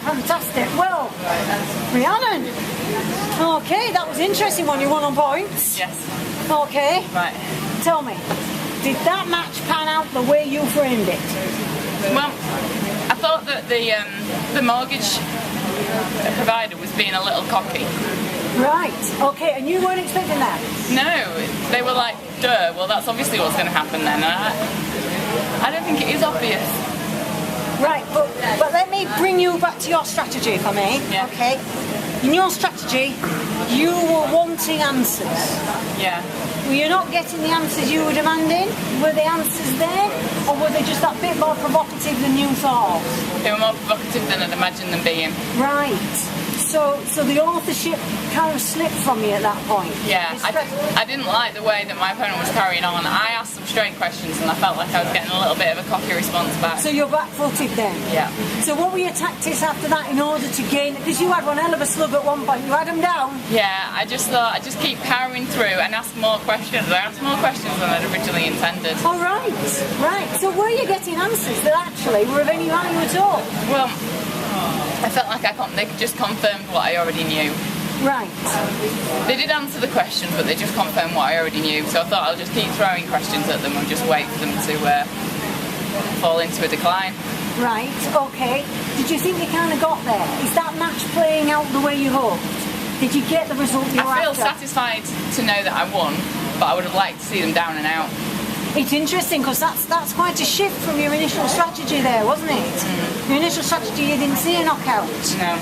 fantastic. Well, Rhiannon. Okay, that was interesting when you won on points. Yes. Okay. Right. Tell me, did that match pan out the way you framed it? Well, I thought that the mortgage provider was being a little cocky. Right. Okay, and you weren't expecting that? No, they were like, duh, well that's obviously what's going to happen then. And I don't think it is obvious. Right, but let me bring you back to your strategy, if I may. Yeah. Okay. In your strategy, you were wanting answers. Yeah. Were you not getting the answers you were demanding? Were the answers there? Or were they just that bit more provocative than you thought? They were more provocative than I'd imagined them being. Right. So the authorship kind of slipped from you at that point. Yeah, I didn't like the way that my opponent was carrying on. I asked some straight questions and I felt like I was getting a little bit of a cocky response back. So you're back-footed then? Yeah. So what were your tactics after that in order to gain... Because you had one hell of a slug at one point. You had them down. Yeah, I just thought I'd just keep powering through and ask more questions. I asked more questions than I'd originally intended. Oh, right. Right. So were you getting answers that actually were of any value at all? Well, I felt like they just confirmed what I already knew. Right. They did answer the questions, but they just confirmed what I already knew. So I thought I'll just keep throwing questions at them and just wait for them to fall into a decline. Right, okay. Did you think you kind of got there? Is that match playing out the way you hoped? Did you get the result you were I feel after? satisfied to know that I won, but I would have liked to see them down and out. It's interesting because that's quite a shift from your initial strategy there, wasn't it? Mm. Your initial strategy, you didn't see a knockout. No.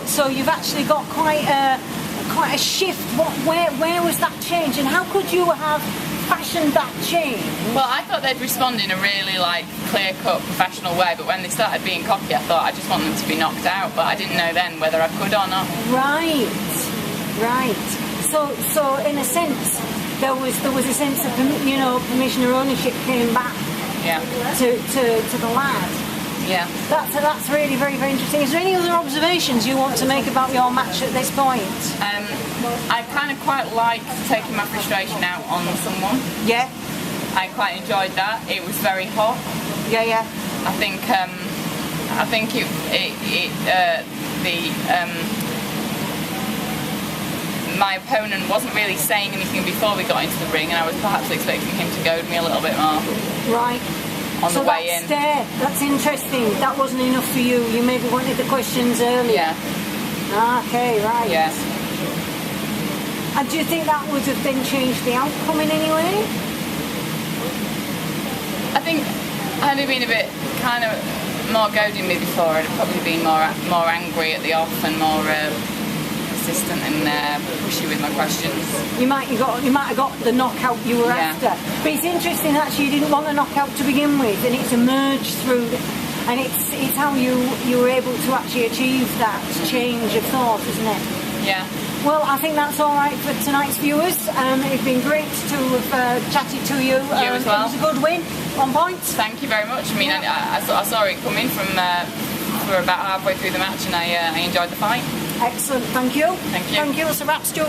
So you've actually got quite a shift. Where was that change, and how could you have fashioned that change? Well, I thought they'd respond in a really clear-cut, professional way, but when they started being cocky, I thought I just want them to be knocked out, but I didn't know then whether I could or not. Right. So in a sense, there was a sense of permission or ownership came back. Yeah. To the lad. Yeah. That's really very, very interesting. Is there any other observations you want to make about your match at this point? I kind of quite liked taking my frustration out on someone. Yeah. I quite enjoyed that. It was very hot. Yeah. I think my opponent wasn't really saying anything before we got into the ring, and I was perhaps expecting him to goad me a little bit more. Right. On the way in. That's interesting. That wasn't enough for you. You maybe wanted the questions earlier. Yeah. Okay, right. Yes. And do you think that would have then changed the outcome in any way? I think had he been a bit kind of more goading me before, I'd have probably been more angry at the off and more persistent and pushy with my questions. You might have got the knockout you were after. But it's interesting actually you didn't want a knockout to begin with, and it's emerged through, and it's how you were able to actually achieve that change of thought, isn't it? Yeah. Well, I think that's all right for tonight's viewers. It's been great to have chatted to you. You as well. It was a good win on points. Thank you very much. I mean, I saw it come in for about halfway through the match, and I enjoyed the fight. Excellent. Thank you. Thank you. Thank you. That's a wrap, Stu.